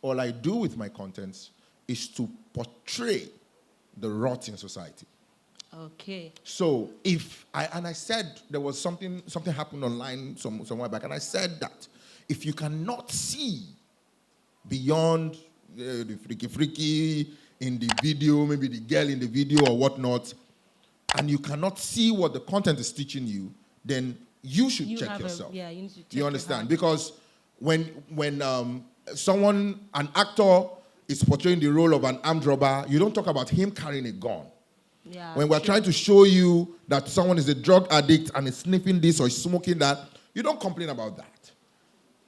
All I do with my contents is to portray the rot in society. Okay. So I said there was something happened online somewhere back, and I said that if you cannot see beyond the freaky in the video, maybe the girl in the video or whatnot, and you cannot see what the content is teaching you, then you should check yourself. You need to check. You understand? Because when an actor is portraying the role of an armed robber, you don't talk about him carrying a gun. Yeah, when we're trying to show you that someone is a drug addict and is sniffing this or is smoking that, you don't complain about that.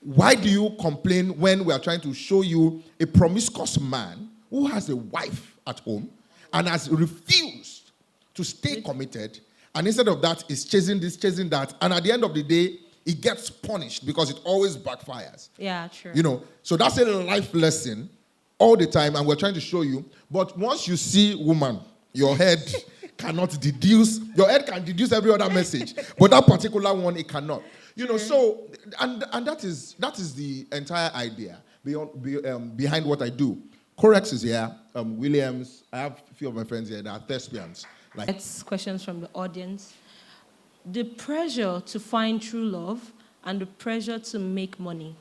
Why do you complain when we are trying to show you a promiscuous man who has a wife at home and has refused to stay committed, and instead of that is chasing this, chasing that, and at the end of the day, he gets punished because it always backfires. Yeah, true. So that's a life lesson all the time, and we're trying to show you. But once you see woman, your head cannot deduce. Your head can deduce every other message, but that particular one, it cannot. So and that is the entire idea behind what I do. Corex is here. Williams. I have a few of my friends here that are thespians. Let's questions from the audience. The pressure to find true love and the pressure to make money.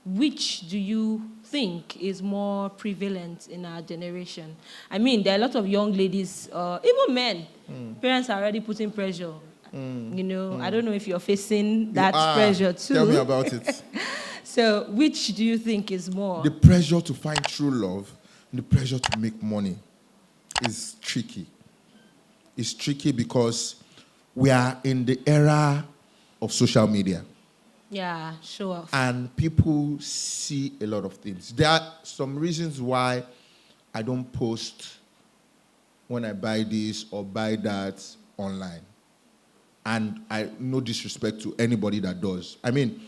Which do you think is more prevalent in our generation? I mean, there are a lot of young ladies, even men. Parents are already putting pressure. I don't know if you're facing that pressure too. Tell me about it. So, which do you think is more? The pressure to find true love and the pressure to make money is tricky. It's tricky because we are in the era of social media. Yeah, show off. And people see a lot of things. There are some reasons why I don't post when I buy this or buy that online. And no disrespect to anybody that does. I mean,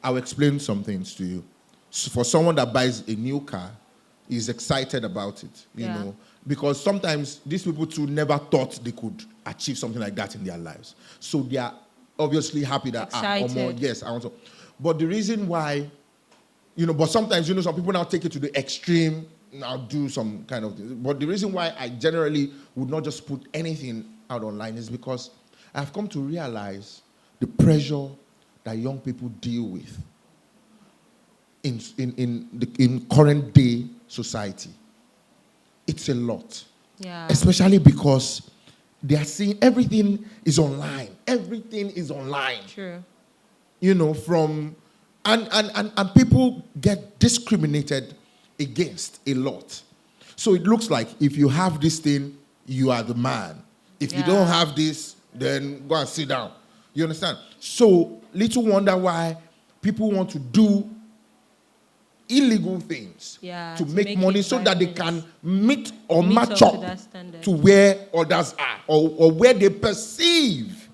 I'll explain some things to you. So for someone that buys a new car, is excited about it, you know. Because sometimes these people too never thought they could achieve something like that in their lives. So they are obviously happy that yes, I want to. But the reason why, but sometimes, some people now take it to the extreme, now do some kind of thing. But the reason why I generally would not just put anything out online is because I've come to realize the pressure that young people deal with in current day society. It's a lot. Yeah. Especially because they are seeing everything is online. Everything is online. True. And people get discriminated against a lot. So it looks like if you have this thing, you are the man. If you don't have this, then go and sit down. You understand? So little wonder why people want to do illegal things to make money so that they can meet match up to where others are or where they perceive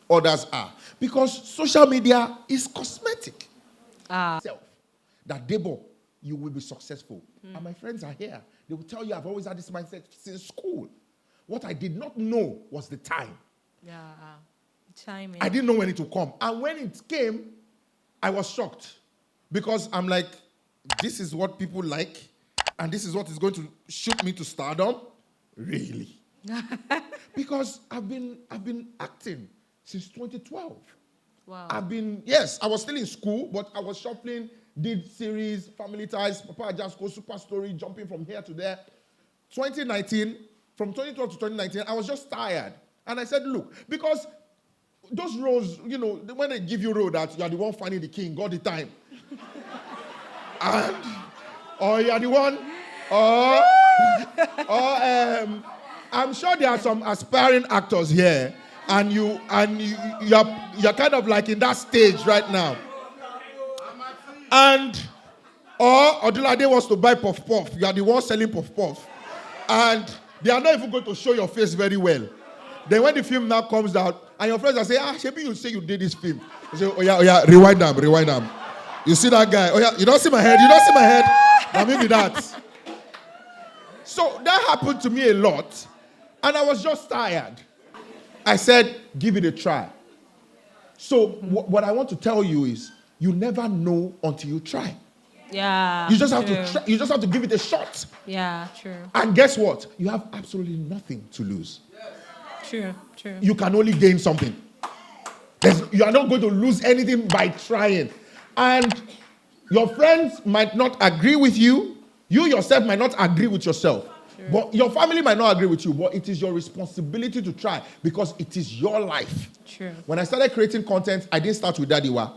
others are. Because social media is cosmetic. That Debo, you will be successful. And my friends are here. They will tell you I've always had this mindset since school. What I did not know was the time. Timing. I didn't know when it would come. And when it came, I was shocked. Because I'm like, this is what people like, and this is what is going to shoot me to stardom? Really? Because I've been acting since 2012. Wow. I was still in school, but I was shuffling, did series, Family Ties, Papa Jasco, Super Story, jumping from here to there. 2019, from 2012 to 2019, I was just tired. And I said, look, because those roles, when they give you a role that you are the one finding the king all the time, or you are the one, I'm sure there are some aspiring actors here, and you're kind of like in that stage right now. Or Odulade wants to buy puff puff. You are the one selling puff puff, and they are not even going to show your face very well. Then when the film now comes out, and your friends are saying, maybe you say you did this film. You say, oh yeah, rewind them. You see that guy? Oh yeah, you don't see my head? Now maybe that. So that happened to me a lot. And I was just tired. I said, give it a try. So what I want to tell you is, you never know until you try. Yeah. You just have true. to try, you just have to give it a shot. Yeah, true. And guess what? You have absolutely nothing to lose. True. True. You can only gain something. You are not going to lose anything by trying. And your friends might not agree with you. You yourself might not agree with yourself. True. But your family might not agree with you. But it is your responsibility to try because it is your life. True. When I started creating content, I didn't start with Dadiwa.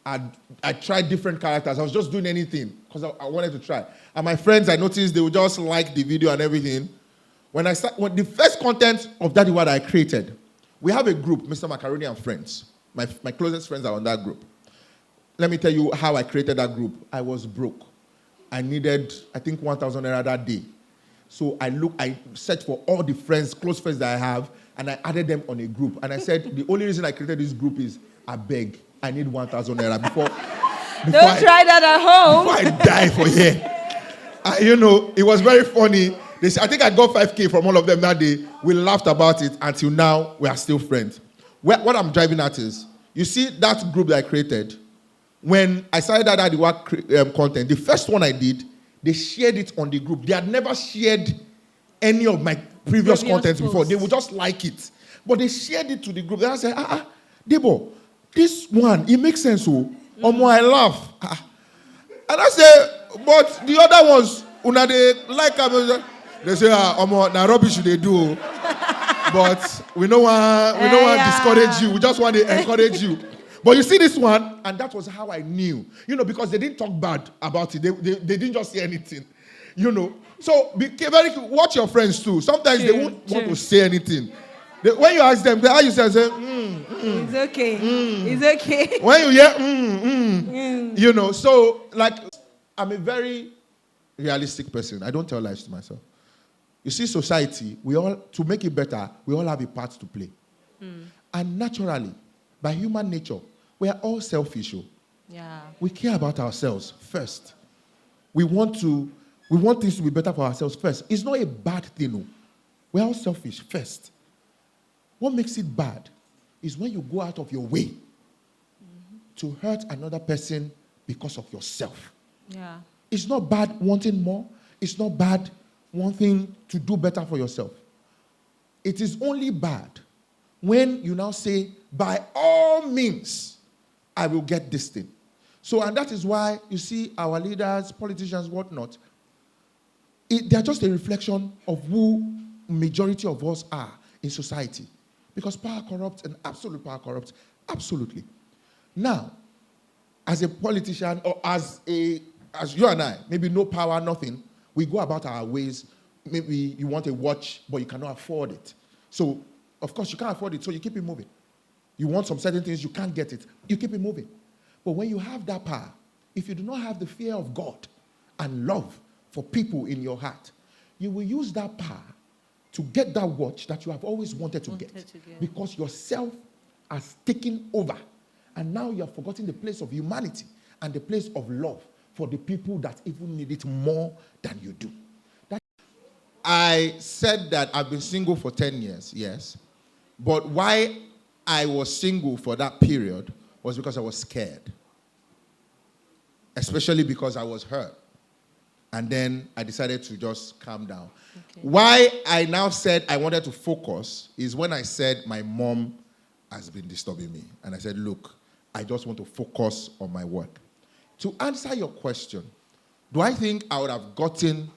I tried different characters. I was just doing anything because I wanted to try. And my friends, I noticed they would just like the video and everything. When the first content of Dadiwa that I created, we have a group, Mrmacaroni and friends. My closest friends are on that group. Let me tell you how I created that group. I was broke. I needed, I think, 1,000 naira that day. So I searched for all the friends, close friends that I have, and I added them on a group. And I said, the only reason I created this group is, I beg, I need 1,000 naira before Don't try that at home. Before I die for here. It was very funny. I think I got 5K from all of them that day. We laughed about it until now. We are still friends. What I'm driving at is, you see that group that I created, when I started that the work content, the first one I did, they shared it on the group. They had never shared any of my previous contents before. They would just like it. But they shared it to the group. Then I said, Debo, this one, it makes sense. I laugh. And I say, but the other ones, they like them. They say, na rubbish they do. But we don't want to discourage you. We just want to encourage you. But you see this one, and that was how I knew. Because they didn't talk bad about it. They didn't just say anything. So be very watch your friends too. Sometimes they won't want to say anything. When you ask them, how you say, it's okay. It's okay. When you hear, so like, I'm a very realistic person. I don't tell lies to myself. You see, society, to make it better, we all have a part to play. And naturally, by human nature, we are all selfish. Yeah. We care about ourselves first. We want things to be better for ourselves first. It's not a bad thing. We're all selfish first. What makes it bad is when you go out of your way to hurt another person because of yourself. Yeah. It's not bad wanting more. It's not bad wanting to do better for yourself. It is only bad when you now say, by all means, I will get this thing. So, and that is why you see our leaders, politicians, whatnot, they're just a reflection of who majority of us are in society. Because power corrupts and absolute power corrupts. Absolutely. Now, as a politician or as you and I, maybe no power, nothing, we go about our ways. Maybe you want a watch, but you cannot afford it. So, of course, you can't afford it, so you keep it moving. You want some certain things, you can't get it. You keep it moving. But when you have that power, if you do not have the fear of God and love for people in your heart, you will use that power to get that watch that you have always wanted to get. Because yourself has taken over. And now you have forgotten the place of humanity and the place of love for the people that even need it more than you do. I said that I've been single for 10 years, yes. But why I was single for that period was because I was scared. Especially because I was hurt. And then I decided to just calm down. Okay. Why I now said I wanted to focus is when I said my mom has been disturbing me. And I said, look, I just want to focus on my work. To answer your question, do I think I would have gotten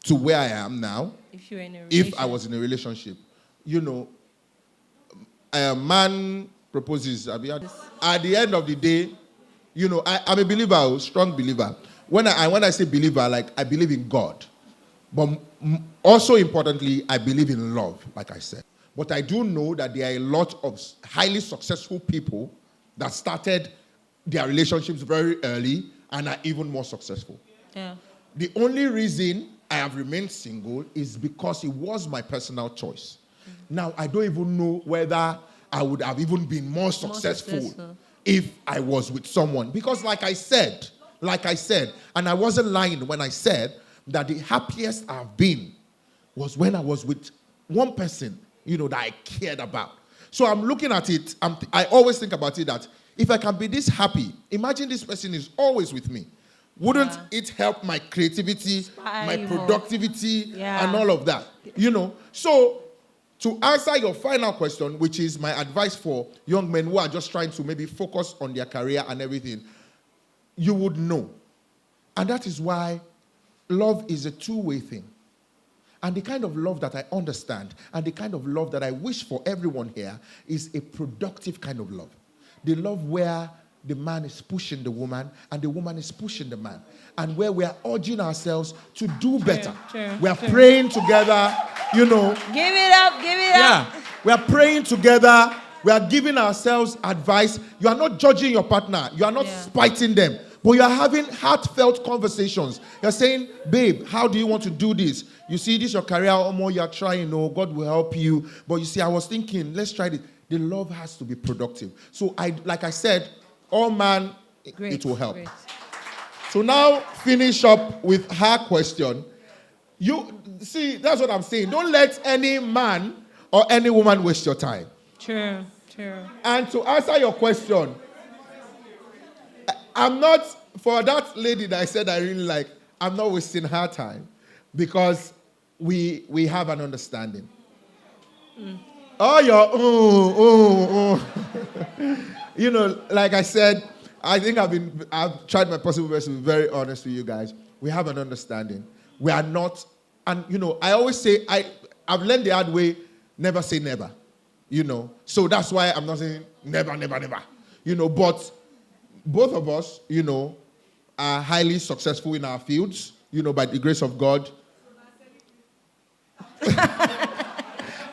to where I am now if I was in a relationship? A man proposes. At the end of the day, I'm a believer, a strong believer. When I say believer, like I believe in God. But also importantly, I believe in love, like I said. But I do know that there are a lot of highly successful people that started their relationships very early and are even more successful. Yeah. The only reason I have remained single is because it was my personal choice. Now, I don't even know whether I would have even been more successful if I was with someone. Because like I said, and I wasn't lying when I said that the happiest I've been was when I was with one person, that I cared about. So I'm looking at it, I always think about it that if I can be this happy, imagine this person is always with me. Wouldn't it help my creativity, my productivity, and all of that? So to answer your final question, which is my advice for young men who are just trying to maybe focus on their career and everything, you would know. And that is why love is a two-way thing. And the kind of love that I understand and the kind of love that I wish for everyone here is a productive kind of love. The love where the man is pushing the woman and the woman is pushing the man. And where we are urging ourselves to do better. We are praying together, Give it up, give it up. We are praying together. We are giving ourselves advice. You are not judging your partner. You are not spiting them. But you are having heartfelt conversations. You're saying, babe, how do you want to do this? You see, this is your career, Omo, you are trying, God will help you. But you see, I was thinking, let's try this. The love has to be productive. So, like I said, all man, it will help. Great. So now, finish up with her question. You see, that's what I'm saying. Don't let any man or any woman waste your time. True. And to answer your question, I'm not, for that lady that I said I really like, I'm not wasting her time because we have an understanding. Like I said, I think I've tried my possible best to be very honest with you guys. We have an understanding. We are not, and I always say, I've learned the hard way, never say never. So that's why I'm not saying never. But both of us, are highly successful in our fields, by the grace of God.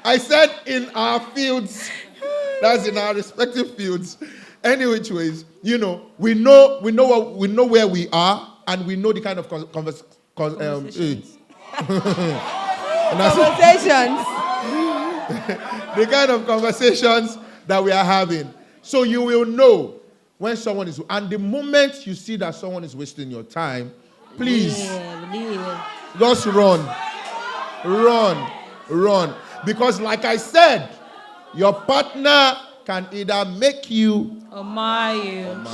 I said in our fields, that's in our respective fields. Any which ways, we know where we are, and we know the kind of conversations. The kind of conversations that we are having. So you will know when someone is, and the moment you see that someone is wasting your time, please, just run. Because like I said, your partner can either make you or mar you.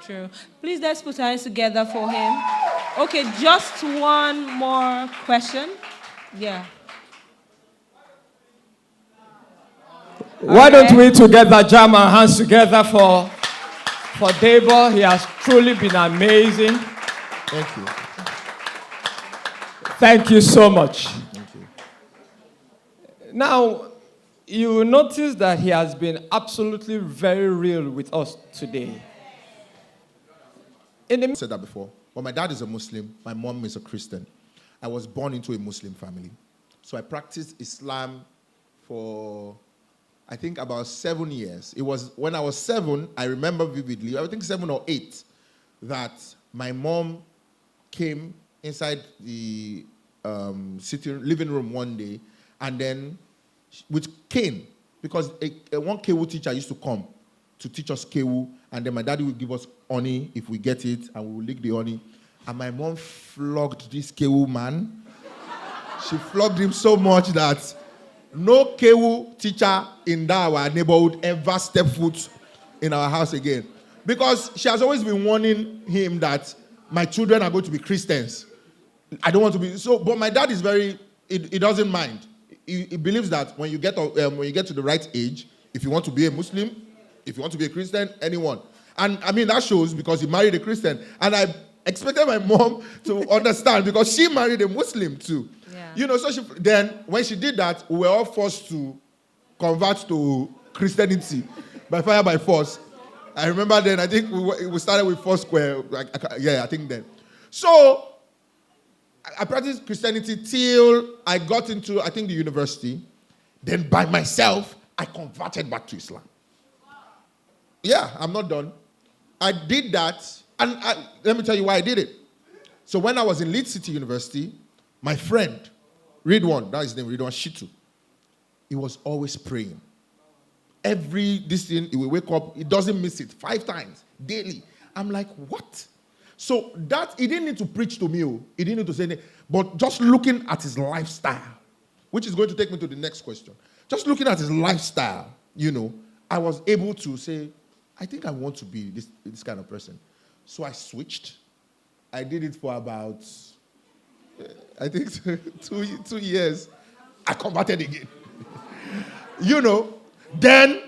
True. Please, let's put our hands together for him. Okay, just one more question. Yeah. Why don't we together jam our hands together for Debo? He has truly been amazing. Thank you. Thank you so much. Thank you. Now, you will notice that he has been absolutely very real with us today. I said that before, but my dad is a Muslim, my mom is a Christian. I was born into a Muslim family. So I practiced Islam for, I think, about 7 years. It was when I was 7, I remember vividly, I think 7 or 8, that my mom came inside the living room one day, and then with cane, because one Kewu teacher used to come to teach us Kewu, and then my daddy would give us honey if we get it, and we would lick the honey. And my mom flogged this Kewu man. She flogged him so much that no Kewu teacher in our neighborhood ever stepped foot in our house again. Because she has always been warning him that my children are going to be Christians. I don't want to be so, but my dad is he doesn't mind. He believes that when you get to the right age, if you want to be a Muslim, if you want to be a Christian, anyone. And I mean, that shows because he married a Christian. And I expected my mom to understand because she married a Muslim too. Yeah. So then when she did that, we were all forced to convert to Christianity by fire by force. I remember then, I think we started with Foursquare. I think then. So I practiced Christianity till I got into, I think, the university. Then by myself, I converted back to Islam. Yeah, I'm not done. I did that, and let me tell you why I did it. So when I was in Leeds City University, my friend, Ridwan, that's his name, Ridwan Shitu, he was always praying. This thing, he will wake up, he doesn't miss it, 5 times, daily. I'm like, what? So that, he didn't need to preach to me, he didn't need to say anything, but just looking at his lifestyle, which is going to take me to the next question. Just looking at his lifestyle, I was able to say, I think I want to be this kind of person. So I switched. I did it for about, I think, 2 years. I converted again. Then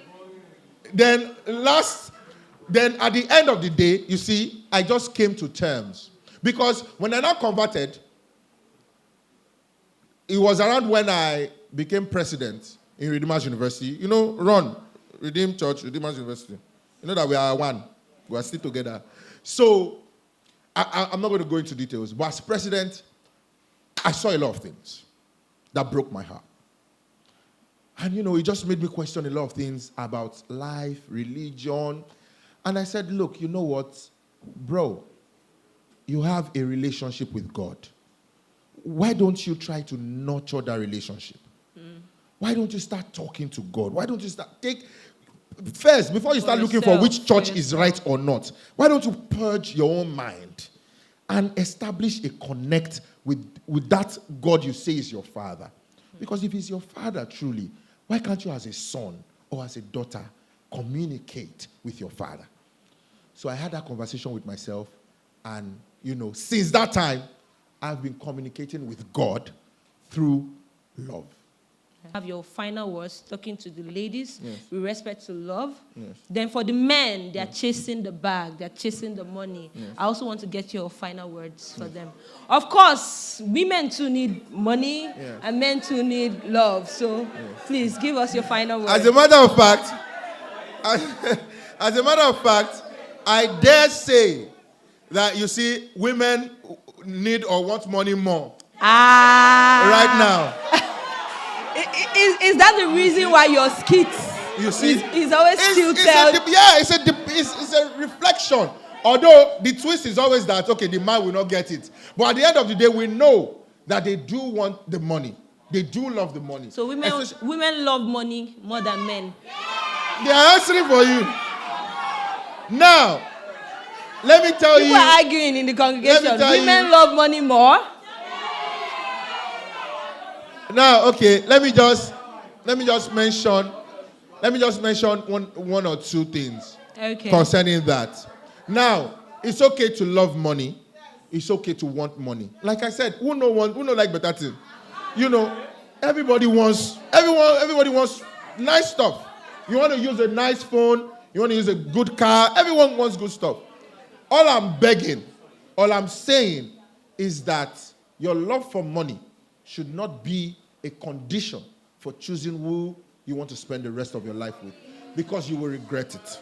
at the end of the day, you see, I just came to terms. Because when I now converted, it was around when I became president in Redeemers University. Ron, Redeem Church, Redeemers University. You know that we are one. We are still together. So, I'm not going to go into details, but as president, I saw a lot of things that broke my heart. And, it just made me question a lot of things about life, religion. And I said, look, you know what, bro? You have a relationship with God. Why don't you try to nurture that relationship? Why don't you start talking to God? Why don't you first, before you start looking for which church is right or not, why don't you purge your own mind and establish a connect with that God you say is your father? Because if he's your father truly, why can't you as a son or as a daughter communicate with your father? So I had that conversation with myself, and since that time, I've been communicating with God through love. Have your final words talking to the ladies with respect to love. Yes. Then for the men, they're chasing the bag, they're chasing the money. Yes. I also want to get your final words for them. Of course, women too need money and men too need love. So please give us your final words. As a matter of fact, I dare say that you see women need or want money more right now. Is that the reason why your skits is always tilted? It's a reflection. Although the twist is always that, okay, the man will not get it. But at the end of the day, we know that they do want the money. They do love the money. So women love money more than men. They are answering for you. Now, let me tell you. People are arguing in the congregation. Women love money more. Now, okay, let me just mention one or two things concerning that. Now, it's okay to love money. It's okay to want money. Like I said, who no like better thing? Everybody wants nice stuff. You want to use a nice phone, you want to use a good car, everyone wants good stuff. All I'm saying is that your love for money should not be a condition for choosing who you want to spend the rest of your life with, because you will regret it.